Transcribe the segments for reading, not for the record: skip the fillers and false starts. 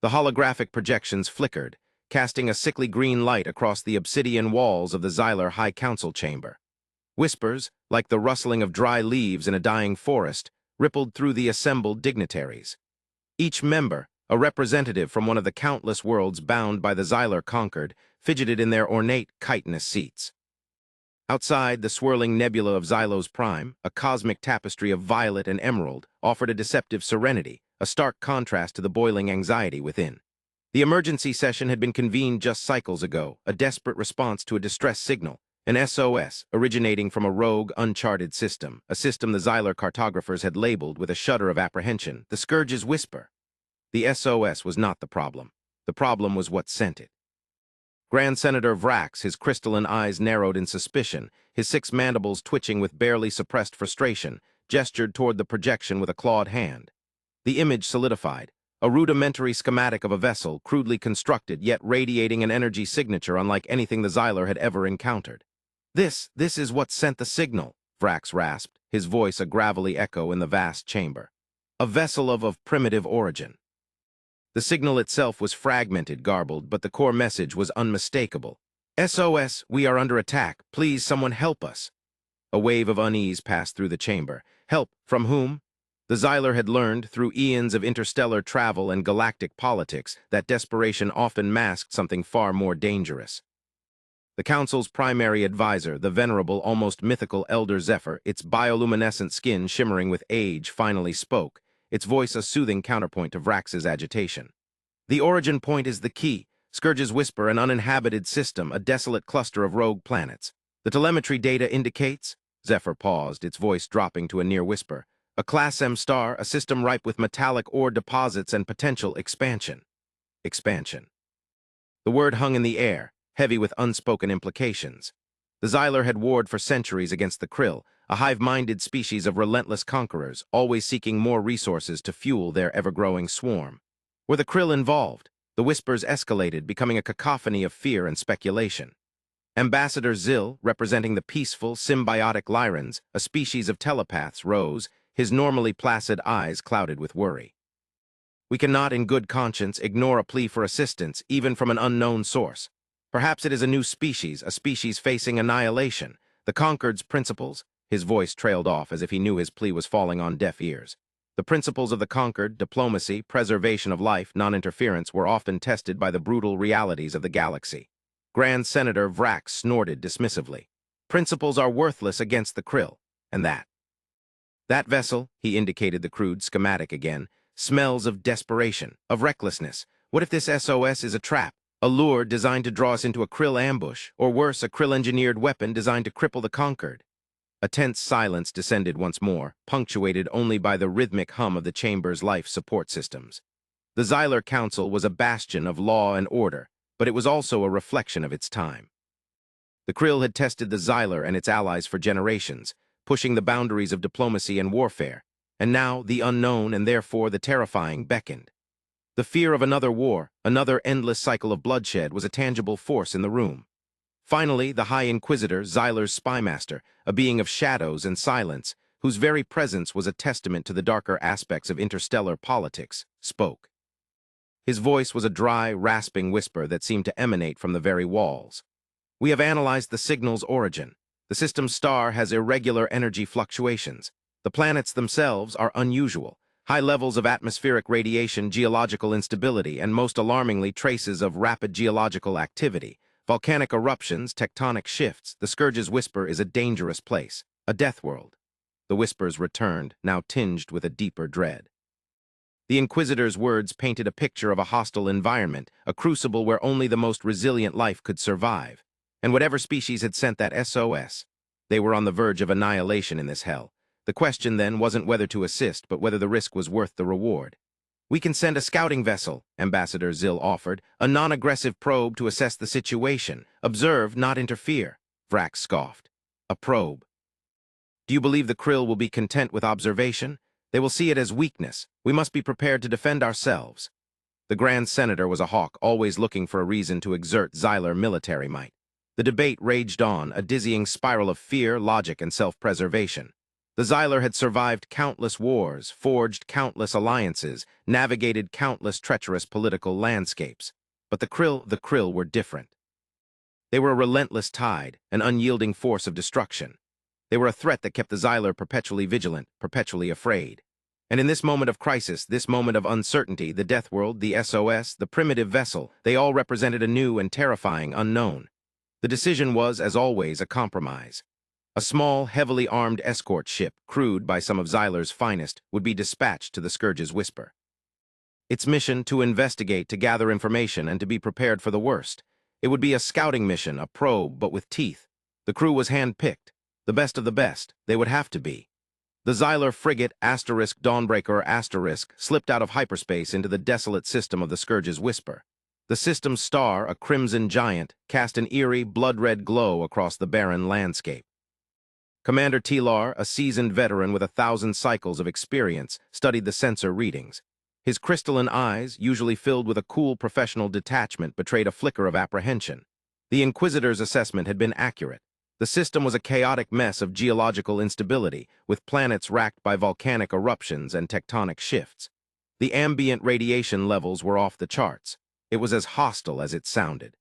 The holographic projections flickered, casting a sickly green light across the obsidian walls of the Xylar High Council chamber. Whispers, like the rustling of dry leaves in a dying forest, rippled through the assembled dignitaries. Each member, a representative from one of the countless worlds bound by the Xylar conquered, fidgeted in their ornate chitinous seats. Outside, the swirling nebula of Xylos Prime, a cosmic tapestry of violet and emerald, offered a deceptive serenity, a stark contrast to the boiling anxiety within. The emergency session had been convened just cycles ago, a desperate response to a distress signal, an SOS originating from a rogue, uncharted system, a system the Xylar cartographers had labeled with a shudder of apprehension, the Scourge's Whisper. The SOS was not the problem. The problem was what sent it. Grand Senator Vrax, his crystalline eyes narrowed in suspicion, his 6 mandibles twitching with barely suppressed frustration, gestured toward the projection with a clawed hand. The image solidified, a rudimentary schematic of a vessel, crudely constructed, yet radiating an energy signature unlike anything the Xylar had ever encountered. This is what sent the signal, Vrax rasped, his voice a gravelly echo in the vast chamber. A vessel of primitive origin. The signal itself was fragmented, garbled, but the core message was unmistakable. SOS, we are under attack. Please, someone help us. A wave of unease passed through the chamber. Help, from whom? The Xylar had learned, through eons of interstellar travel and galactic politics, that desperation often masked something far more dangerous. The Council's primary advisor, the venerable, almost mythical Elder Zephyr, its bioluminescent skin shimmering with age, finally spoke, its voice a soothing counterpoint to Vrax's agitation. The origin point is the key. Scourge's Whisper, an uninhabited system, a desolate cluster of rogue planets. The telemetry data indicates... Zephyr paused, its voice dropping to a near whisper. A Class M star, a system ripe with metallic ore deposits and potential expansion. Expansion. The word hung in the air, heavy with unspoken implications. The Xylar had warred for centuries against the Krill, a hive-minded species of relentless conquerors, always seeking more resources to fuel their ever-growing swarm. Were the Krill involved? The whispers escalated, becoming a cacophony of fear and speculation. Ambassador Zill, representing the peaceful, symbiotic Lyrans, a species of telepaths, rose, his normally placid eyes clouded with worry. We cannot, in good conscience, ignore a plea for assistance, even from an unknown source. Perhaps it is a new species, a species facing annihilation. The Conquered's principles... His voice trailed off as if he knew his plea was falling on deaf ears. The principles of the Conquered, diplomacy, preservation of life, non-interference, were often tested by the brutal realities of the galaxy. Grand Senator Vrax snorted dismissively. Principles are worthless against the Krill, and that. That vessel, he indicated the crude schematic again, smells of desperation, of recklessness. What if this SOS is a trap, a lure designed to draw us into a Krill ambush, or worse, a Krill-engineered weapon designed to cripple the Conquered? A tense silence descended once more, punctuated only by the rhythmic hum of the chamber's life support systems. The Xylar Council was a bastion of law and order, but it was also a reflection of its time. The Krill had tested the Xylar and its allies for generations, pushing the boundaries of diplomacy and warfare, and now the unknown and therefore the terrifying beckoned. The fear of another war, another endless cycle of bloodshed, was a tangible force in the room. Finally, the High Inquisitor, Xylar's spymaster, a being of shadows and silence, whose very presence was a testament to the darker aspects of interstellar politics, spoke. His voice was a dry, rasping whisper that seemed to emanate from the very walls. We have analyzed the signal's origin. The system's star has irregular energy fluctuations. The planets themselves are unusual. High levels of atmospheric radiation, geological instability, and most alarmingly traces of rapid geological activity. Volcanic eruptions, tectonic shifts. The Scourge's Whisper is a dangerous place, a death world. The whispers returned, now tinged with a deeper dread. The Inquisitor's words painted a picture of a hostile environment, a crucible where only the most resilient life could survive. And whatever species had sent that SOS, they were on the verge of annihilation in this hell. The question then wasn't whether to assist, but whether the risk was worth the reward. We can send a scouting vessel, Ambassador Zill offered, a non-aggressive probe to assess the situation. Observe, not interfere, Vrax scoffed. A probe. Do you believe the Krill will be content with observation? They will see it as weakness. We must be prepared to defend ourselves. The Grand Senator was a hawk, always looking for a reason to exert Xylar military might. The debate raged on, a dizzying spiral of fear, logic, and self-preservation. The Xylar had survived countless wars, forged countless alliances, navigated countless treacherous political landscapes. But the Krill were different. They were a relentless tide, an unyielding force of destruction. They were a threat that kept the Xylar perpetually vigilant, perpetually afraid. And in this moment of crisis, this moment of uncertainty, the Deathworld, the SOS, the primitive vessel, they all represented a new and terrifying unknown. The decision was, as always, a compromise. A small, heavily armed escort ship, crewed by some of Xylar's finest, would be dispatched to the Scourge's Whisper. Its mission to investigate, to gather information, and to be prepared for the worst. It would be a scouting mission, a probe, but with teeth. The crew was hand-picked. The best of the best. They would have to be. The Xylar frigate Dawnbreaker slipped out of hyperspace into the desolate system of the Scourge's Whisper. The system's star, a crimson giant, cast an eerie, blood-red glow across the barren landscape. Commander Tilar, a seasoned veteran with 1,000 cycles of experience, studied the sensor readings. His crystalline eyes, usually filled with a cool professional detachment, betrayed a flicker of apprehension. The Inquisitor's assessment had been accurate. The system was a chaotic mess of geological instability, with planets racked by volcanic eruptions and tectonic shifts. The ambient radiation levels were off the charts. It was as hostile as it sounded.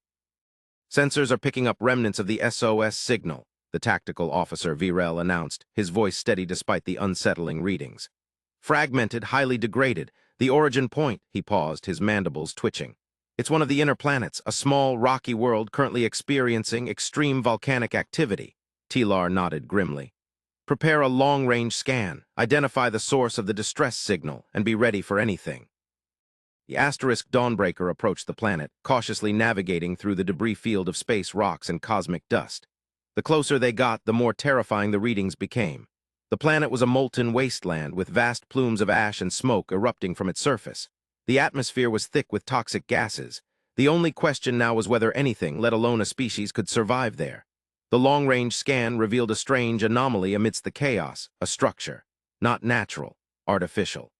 "Sensors are picking up remnants of the SOS signal," the tactical officer Virel announced, his voice steady despite the unsettling readings. "Fragmented, highly degraded. The origin point," he paused, his mandibles twitching. "It's one of the inner planets, a small, rocky world currently experiencing extreme volcanic activity." Tilar nodded grimly. "Prepare a long-range scan, identify the source of the distress signal, and be ready for anything." The Dawnbreaker approached the planet, cautiously navigating through the debris field of space rocks and cosmic dust. The closer they got, the more terrifying the readings became. The planet was a molten wasteland with vast plumes of ash and smoke erupting from its surface. The atmosphere was thick with toxic gases. The only question now was whether anything, let alone a species, could survive there. The long-range scan revealed a strange anomaly amidst the chaos, a structure. Not natural, artificial.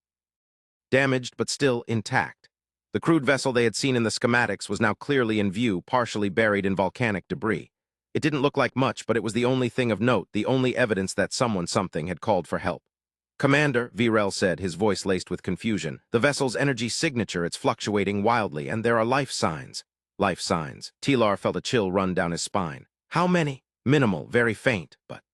Damaged but still intact. The crude vessel they had seen in the schematics was now clearly in view, partially buried in volcanic debris. It didn't look like much, but it was the only thing of note, the only evidence that something had called for help. "Commander," Virel said, his voice laced with confusion, "the vessel's energy signature, it's fluctuating wildly, and there are life signs." Life signs. Tilar felt a chill run down his spine. "How many?" "Minimal, very faint, but—"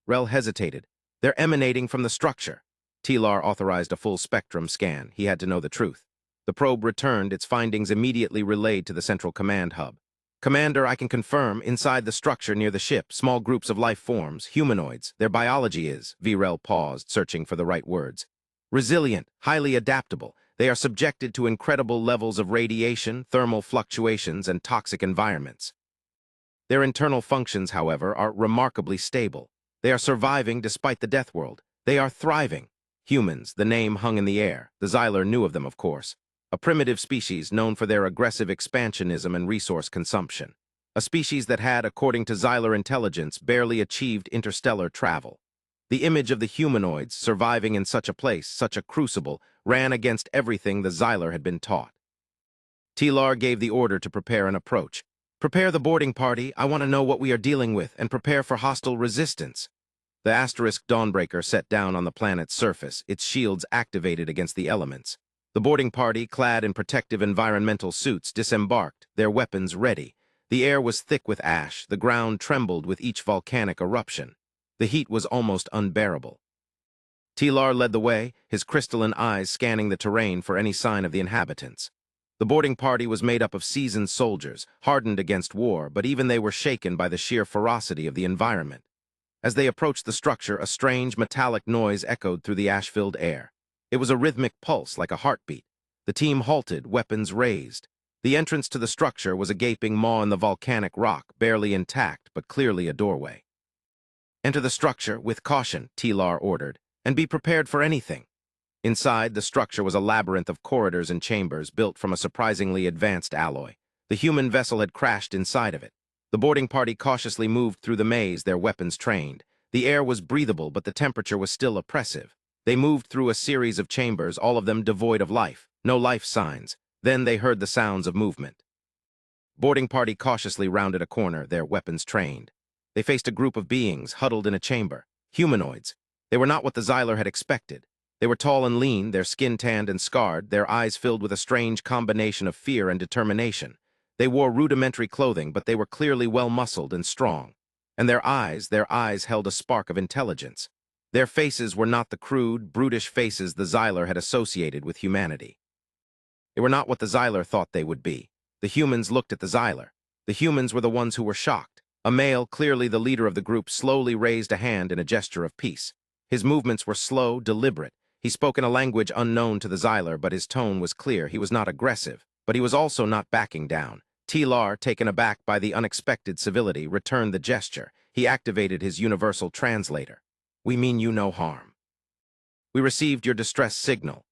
Rel hesitated. "They're emanating from the structure." Tilar authorized a full-spectrum scan. He had to know the truth. The probe returned, its findings immediately relayed to the central command hub. "Commander, I can confirm, inside the structure near the ship, small groups of life forms, humanoids. Their biology is," Virel paused, searching for the right words, "resilient, highly adaptable. They are subjected to incredible levels of radiation, thermal fluctuations, and toxic environments. Their internal functions, however, are remarkably stable. They are surviving despite the Deathworld. They are thriving. Humans, the name hung in the air. The Xylar knew of them, of course. A primitive species known for their aggressive expansionism and resource consumption. A species that had, according to Xylar intelligence, barely achieved interstellar travel. The image of the humanoids surviving in such a place, such a crucible, ran against everything the Xylar had been taught. Tilar gave the order to prepare an approach. "Prepare the boarding party, I want to know what we are dealing with, and prepare for hostile resistance." The Dawnbreaker set down on the planet's surface, its shields activated against the elements. The boarding party, clad in protective environmental suits, disembarked, their weapons ready. The air was thick with ash, the ground trembled with each volcanic eruption. The heat was almost unbearable. Tilar led the way, his crystalline eyes scanning the terrain for any sign of the inhabitants. The boarding party was made up of seasoned soldiers, hardened against war, but even they were shaken by the sheer ferocity of the environment. As they approached the structure, a strange metallic noise echoed through the ash-filled air. It was a rhythmic pulse, like a heartbeat. The team halted, weapons raised. The entrance to the structure was a gaping maw in the volcanic rock, barely intact, but clearly a doorway. "Enter the structure with caution," Tilar ordered, "and be prepared for anything." Inside, the structure was a labyrinth of corridors and chambers built from a surprisingly advanced alloy. The human vessel had crashed inside of it. The boarding party cautiously moved through the maze, their weapons trained. The air was breathable, but the temperature was still oppressive. They moved through a series of chambers, all of them devoid of life. No life signs. Then they heard the sounds of movement. Boarding party cautiously rounded a corner, their weapons trained. They faced a group of beings huddled in a chamber. Humanoids. They were not what the Xyler had expected. They were tall and lean, their skin tanned and scarred, their eyes filled with a strange combination of fear and determination. They wore rudimentary clothing, but they were clearly well-muscled and strong. And their eyes held a spark of intelligence. Their faces were not the crude, brutish faces the Xyler had associated with humanity. They were not what the Xyler thought they would be. The humans looked at the Xyler. The humans were the ones who were shocked. A male, clearly the leader of the group, slowly raised a hand in a gesture of peace. His movements were slow, deliberate. He spoke in a language unknown to the Xyler, but his tone was clear. He was not aggressive, but he was also not backing down. T-Lar, taken aback by the unexpected civility, returned the gesture. He activated his universal translator. "We mean you no harm. We received your distress signal."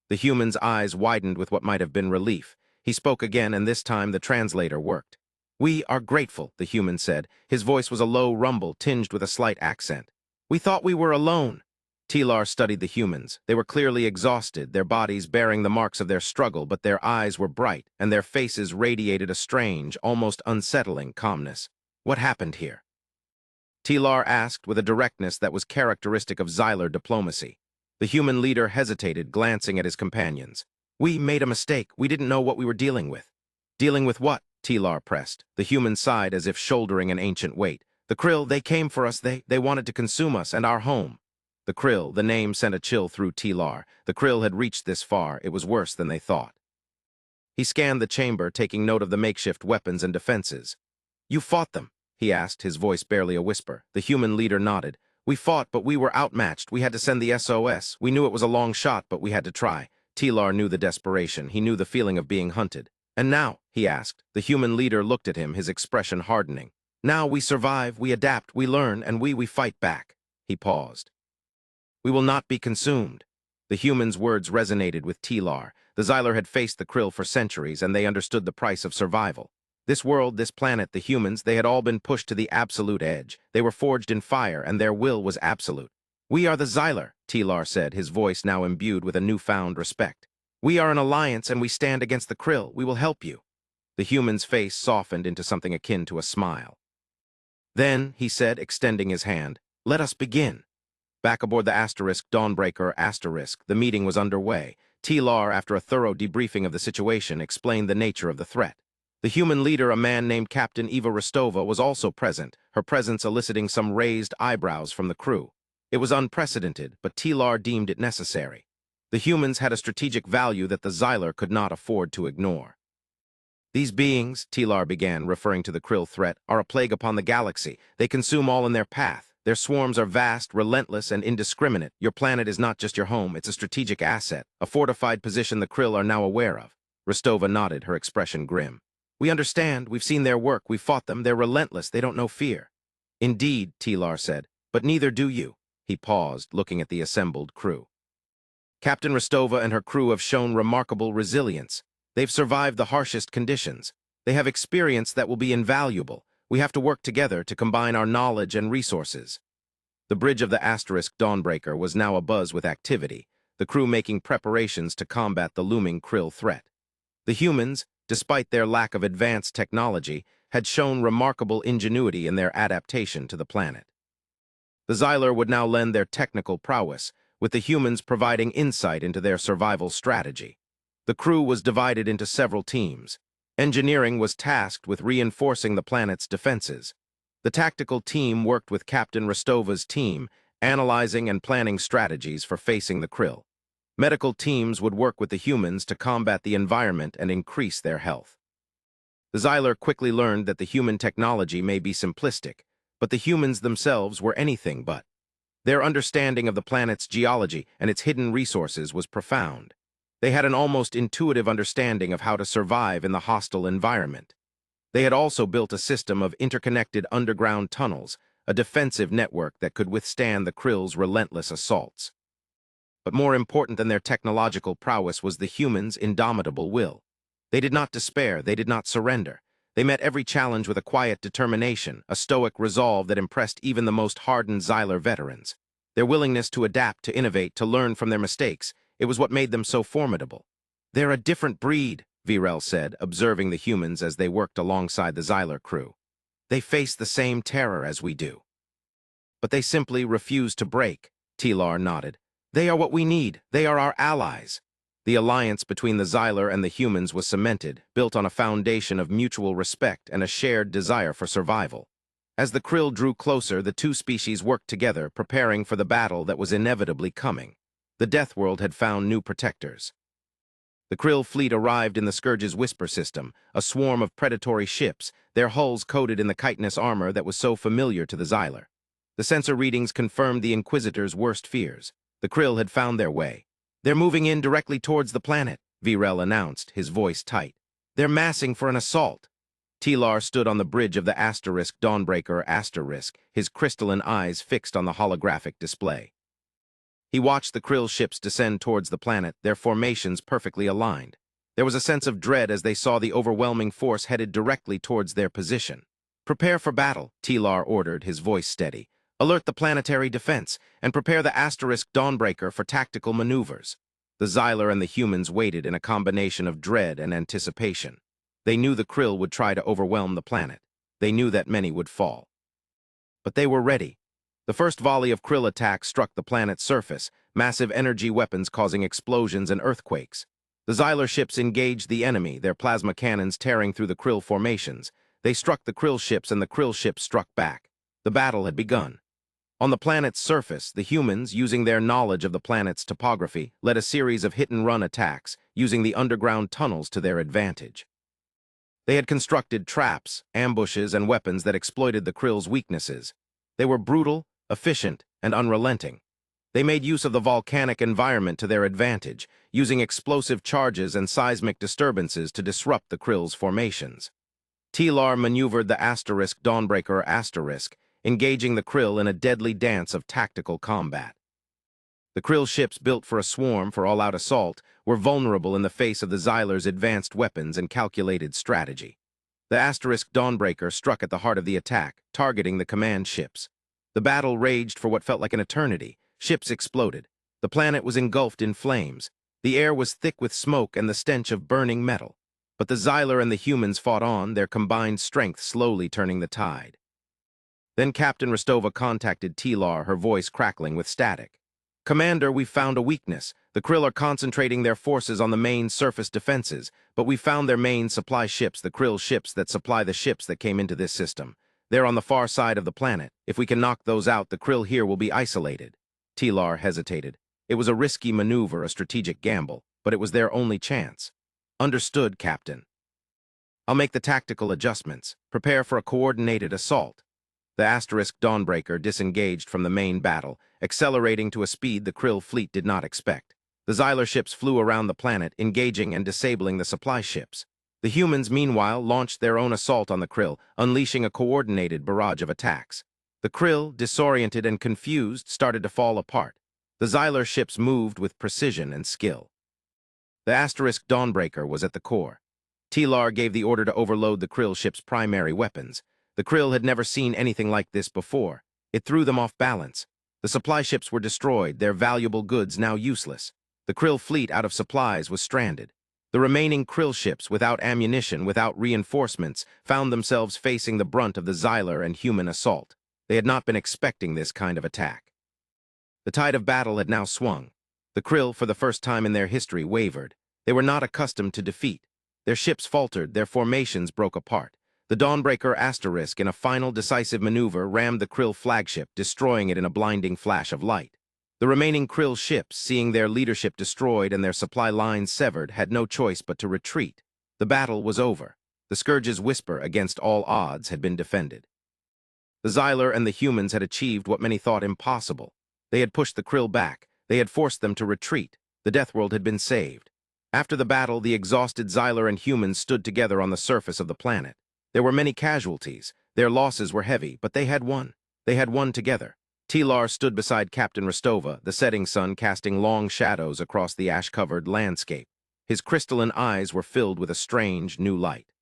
The human's eyes widened with what might have been relief. He spoke again, and this time the translator worked. "We are grateful," the human said. His voice was a low rumble, tinged with a slight accent. "We thought we were alone." T-Lar studied the humans. They were clearly exhausted, their bodies bearing the marks of their struggle, but their eyes were bright, and their faces radiated a strange, almost unsettling calmness. "What happened here?" T-Lar asked with a directness that was characteristic of Xyler diplomacy. The human leader hesitated, glancing at his companions. "We made a mistake. We didn't know what we were dealing with." "Dealing with what?" T-Lar pressed. The human sighed as if shouldering an ancient weight. "The Krill, they came for us. They wanted to consume us and our home." The Krill, the name sent a chill through T-Lar. The Krill had reached this far. It was worse than they thought. He scanned the chamber, taking note of the makeshift weapons and defenses. "You fought them?" he asked, his voice barely a whisper. The human leader nodded. "We fought, but we were outmatched. We had to send the SOS. We knew it was a long shot, but we had to try." T-Lar knew the desperation. He knew the feeling of being hunted. "And now?" he asked. The human leader looked at him, his expression hardening. "Now we survive, we adapt, we learn, and we fight back." He paused. "We will not be consumed." The human's words resonated with T-Lar. The Xyler had faced the Krill for centuries, and they understood the price of survival. This world, this planet, the humans, they had all been pushed to the absolute edge. They were forged in fire, and their will was absolute. "We are the Xyler," T-Lar said, his voice now imbued with a newfound respect. "We are an alliance, and we stand against the Krill. We will help you." The human's face softened into something akin to a smile. "Then," he said, extending his hand, "let us begin." Back aboard the Dawnbreaker, the meeting was underway. T-Lar, after a thorough debriefing of the situation, explained the nature of the threat. The human leader, a man named Captain Eva Rostova, was also present, her presence eliciting some raised eyebrows from the crew. It was unprecedented, but T-Lar deemed it necessary. The humans had a strategic value that the Xyler could not afford to ignore. "These beings," T-Lar began, referring to the Krill threat, "are a plague upon the galaxy. They consume all in their path. Their swarms are vast, relentless, and indiscriminate. Your planet is not just your home, it's a strategic asset, a fortified position the Krill are now aware of." Rostova nodded, her expression grim. "We understand, we've seen their work, we've fought them, they're relentless, they don't know fear." "Indeed," T-Lar said, "but neither do you." He paused, looking at the assembled crew. "Captain Rostova and her crew have shown remarkable resilience. They've survived the harshest conditions. They have experience that will be invaluable. We have to work together to combine our knowledge and resources." The bridge of the Dawnbreaker was now abuzz with activity, the crew making preparations to combat the looming Krill threat. The humans, despite their lack of advanced technology, had shown remarkable ingenuity in their adaptation to the planet. The Xyler would now lend their technical prowess, with the humans providing insight into their survival strategy. The crew was divided into several teams. Engineering was tasked with reinforcing the planet's defenses. The tactical team worked with Captain Rostova's team, analyzing and planning strategies for facing the Krill. Medical teams would work with the humans to combat the environment and increase their health. The Xyler quickly learned that the human technology may be simplistic, but the humans themselves were anything but. Their understanding of the planet's geology and its hidden resources was profound. They had an almost intuitive understanding of how to survive in the hostile environment. They had also built a system of interconnected underground tunnels, a defensive network that could withstand the Krill's relentless assaults. But more important than their technological prowess was the humans' indomitable will. They did not despair, they did not surrender. They met every challenge with a quiet determination, a stoic resolve that impressed even the most hardened Xyler veterans. Their willingness to adapt, to innovate, to learn from their mistakes, it was what made them so formidable. "They're a different breed," Virel said, observing the humans as they worked alongside the Xyler crew. "They face the same terror as we do. But they simply refuse to break." Tilar nodded. They are what we need. They are our allies. The alliance between the Xylar and the humans was cemented, built on a foundation of mutual respect and a shared desire for survival. As the krill drew closer, the two species worked together, preparing for the battle that was inevitably coming. The Deathworld had found new protectors. The krill fleet arrived in the Scourge's Whisper system, a swarm of predatory ships, their hulls coated in the chitinous armor that was so familiar to the Xylar. The sensor readings confirmed the Inquisitor's worst fears. The krill had found their way. "They're moving in directly towards the planet," Virel announced, his voice tight. "They're massing for an assault." Tilar stood on the bridge of the Dawnbreaker, his crystalline eyes fixed on the holographic display. He watched the krill ships descend towards the planet, their formations perfectly aligned. There was a sense of dread as they saw the overwhelming force headed directly towards their position. "Prepare for battle," Tilar ordered, his voice steady. "Alert the planetary defense, and prepare the Dawnbreaker for tactical maneuvers." The Xylar and the humans waited in a combination of dread and anticipation. They knew the krill would try to overwhelm the planet. They knew that many would fall. But they were ready. The first volley of krill attacks struck the planet's surface, massive energy weapons causing explosions and earthquakes. The Xylar ships engaged the enemy, their plasma cannons tearing through the krill formations. They struck the krill ships and the krill ships struck back. The battle had begun. On the planet's surface, the humans, using their knowledge of the planet's topography, led a series of hit-and-run attacks, using the underground tunnels to their advantage. They had constructed traps, ambushes, and weapons that exploited the krill's weaknesses. They were brutal, efficient, and unrelenting. They made use of the volcanic environment to their advantage, using explosive charges and seismic disturbances to disrupt the krill's formations. Tilar maneuvered the Dawnbreaker, engaging the krill in a deadly dance of tactical combat. The krill ships built for a swarm for all-out assault were vulnerable in the face of the Xylar's advanced weapons and calculated strategy. The Dawnbreaker struck at the heart of the attack, targeting the command ships. The battle raged for what felt like an eternity. Ships exploded. The planet was engulfed in flames. The air was thick with smoke and the stench of burning metal. But the Xylar and the humans fought on, their combined strength slowly turning the tide. Then Captain Rostova contacted Tilar, her voice crackling with static. "Commander, we've found a weakness. The krill are concentrating their forces on the main surface defenses, but we found their main supply ships, the krill ships that supply the ships that came into this system. They're on the far side of the planet. If we can knock those out, the krill here will be isolated." Tilar hesitated. It was a risky maneuver, a strategic gamble, but it was their only chance. "Understood, Captain. I'll make the tactical adjustments. Prepare for a coordinated assault." The Dawnbreaker disengaged from the main battle, accelerating to a speed the krill fleet did not expect. The Xylar ships flew around the planet, engaging and disabling the supply ships. The humans, meanwhile, launched their own assault on the krill, unleashing a coordinated barrage of attacks. The krill, disoriented and confused, started to fall apart. The Xylar ships moved with precision and skill. The Dawnbreaker was at the core. Tilar gave the order to overload the krill ship's primary weapons. The krill had never seen anything like this before. It threw them off balance. The supply ships were destroyed, their valuable goods now useless. The krill fleet, out of supplies, was stranded. The remaining krill ships, without ammunition, without reinforcements, found themselves facing the brunt of the Xylar and human assault. They had not been expecting this kind of attack. The tide of battle had now swung. The krill, for the first time in their history, wavered. They were not accustomed to defeat. Their ships faltered, their formations broke apart. The Dawnbreaker, in a final decisive maneuver, rammed the krill flagship, destroying it in a blinding flash of light. The remaining krill ships, seeing their leadership destroyed and their supply lines severed, had no choice but to retreat. The battle was over. The Scourge's Whisper, against all odds, had been defended. The Xylar and the humans had achieved what many thought impossible. They had pushed the krill back. They had forced them to retreat. The Deathworld had been saved. After the battle, the exhausted Xylar and humans stood together on the surface of the planet. There were many casualties. Their losses were heavy, but they had won. They had won together. Tilar stood beside Captain Rostova, the setting sun casting long shadows across the ash-covered landscape. His crystalline eyes were filled with a strange, new light.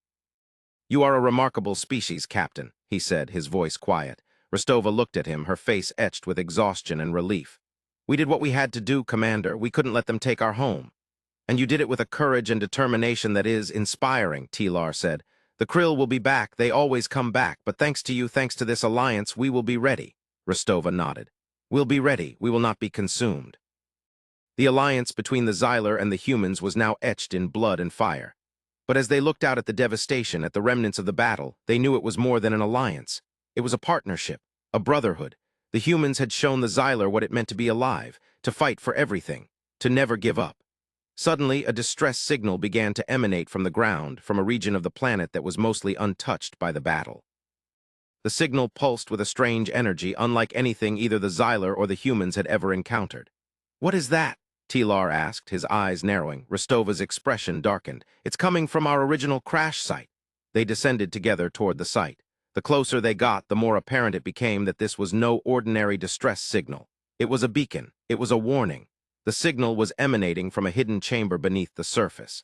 "You are a remarkable species, Captain," he said, his voice quiet. Rostova looked at him, her face etched with exhaustion and relief. "We did what we had to do, Commander. We couldn't let them take our home." "And you did it with a courage and determination that is inspiring," Tilar said. "The krill will be back. They always come back. But thanks to you, thanks to this alliance, we will be ready." Rostova nodded. We'll be ready. We will not be consumed. The alliance between the Xylar and the humans was now etched in blood and fire. But as they looked out at the devastation, at the remnants of the battle, they knew it was more than an alliance. It was a partnership, a brotherhood. The humans had shown the Xylar what it meant to be alive, to fight for everything, to never give up. Suddenly, a distress signal began to emanate from the ground, from a region of the planet that was mostly untouched by the battle. The signal pulsed with a strange energy, unlike anything either the Xylar or the humans had ever encountered. "What is that?" Tilar asked, his eyes narrowing. Rostova's expression darkened. "It's coming from our original crash site." They descended together toward the site. The closer they got, the more apparent it became that this was no ordinary distress signal. It was a beacon. It was a warning. The signal was emanating from a hidden chamber beneath the surface.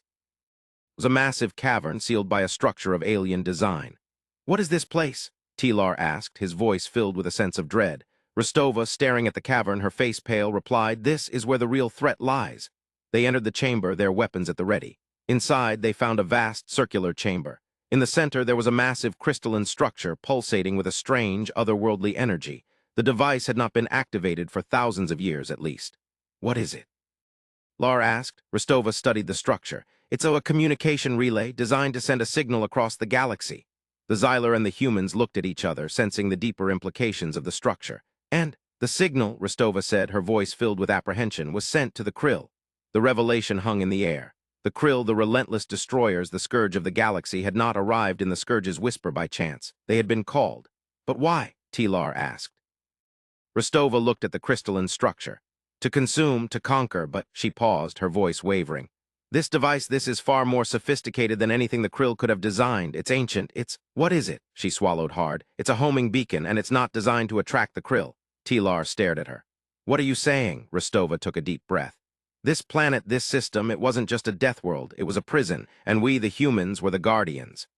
It was a massive cavern sealed by a structure of alien design. "What is this place?" Tilar asked, his voice filled with a sense of dread. Rostova, staring at the cavern, her face pale, replied, "This is where the real threat lies." They entered the chamber, their weapons at the ready. Inside, they found a vast, circular chamber. In the center, there was a massive crystalline structure pulsating with a strange, otherworldly energy. The device had not been activated for thousands of years, at least. "What is it?" Lar asked. Rostova studied the structure. "It's a communication relay designed to send a signal across the galaxy." The Xylar and the humans looked at each other, sensing the deeper implications of the structure. "And the signal," Rostova said, her voice filled with apprehension, "was sent to the Krill." The revelation hung in the air. The Krill, the relentless destroyers, the scourge of the galaxy, had not arrived in the Scourge's whisper by chance. They had been called. "But why?" Tilar asked. Rostova looked at the crystalline structure. "To consume, to conquer," but she paused, her voice wavering. "This device, this is far more sophisticated than anything the Krill could have designed. It's ancient. What is it?" She swallowed hard. "It's a homing beacon, and it's not designed to attract the Krill." Tilar stared at her. "What are you saying?" Rostova took a deep breath. "This planet, this system, it wasn't just a death world. It was a prison, and we, the humans, were the guardians.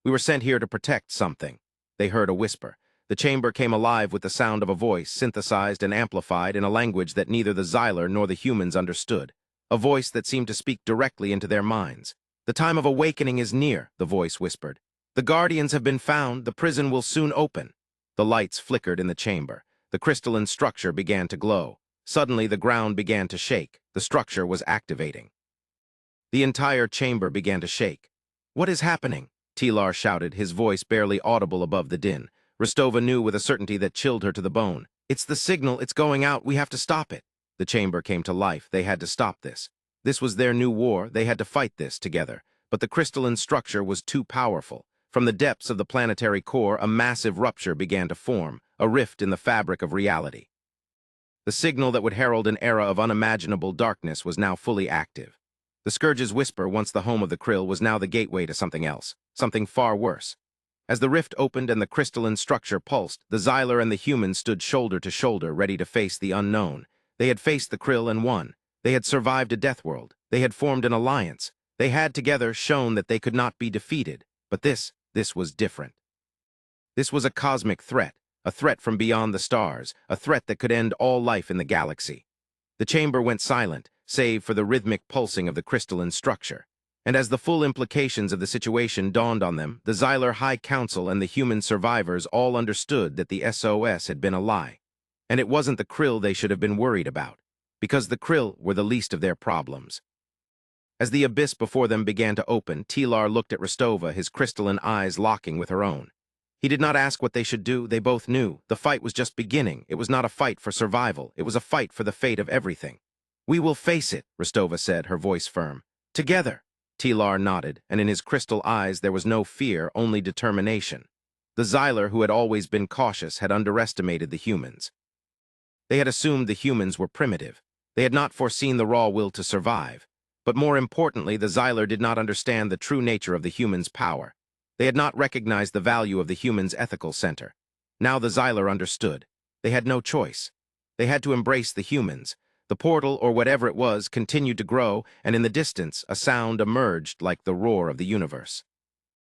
We were sent here to protect something." They heard a whisper. The chamber came alive with the sound of a voice, synthesized and amplified in a language that neither the Xylar nor the humans understood. A voice that seemed to speak directly into their minds. "The time of awakening is near," the voice whispered. "The guardians have been found. The prison will soon open." The lights flickered in the chamber. The crystalline structure began to glow. Suddenly, the ground began to shake. The structure was activating. The entire chamber began to shake. "What is happening?" Tilar shouted, his voice barely audible above the din. Rostova knew with a certainty that chilled her to the bone. "It's the signal. It's going out. We have to stop it." The chamber came to life. They had to stop this. This was their new war. They had to fight this together. But the crystalline structure was too powerful. From the depths of the planetary core, a massive rupture began to form, a rift in the fabric of reality. The signal that would herald an era of unimaginable darkness was now fully active. The Scourge's whisper, once the home of the Krill, was now the gateway to something else, something far worse. As the rift opened and the crystalline structure pulsed, the Xylar and the humans stood shoulder to shoulder, ready to face the unknown. They had faced the Krill and won. They had survived a death world. They had formed an alliance. They had together shown that they could not be defeated. But this was different. This was a cosmic threat, a threat from beyond the stars, a threat that could end all life in the galaxy. The chamber went silent, save for the rhythmic pulsing of the crystalline structure. And as the full implications of the situation dawned on them, the Xylar High Council and the human survivors all understood that the SOS had been a lie. And it wasn't the Krill they should have been worried about, because the Krill were the least of their problems. As the abyss before them began to open, Tilar looked at Rostova, his crystalline eyes locking with her own. He did not ask what they should do. They both knew. The fight was just beginning. It was not a fight for survival. It was a fight for the fate of everything. "We will face it," Rostova said, her voice firm. "Together." Tilar nodded, and in his crystal eyes there was no fear, only determination. The Xylar, who had always been cautious, had underestimated the humans. They had assumed the humans were primitive. They had not foreseen the raw will to survive. But more importantly, the Xylar did not understand the true nature of the humans' power. They had not recognized the value of the humans' ethical center. Now the Xylar understood. They had no choice. They had to embrace the humans. The portal, or whatever it was, continued to grow, and in the distance, a sound emerged like the roar of the universe.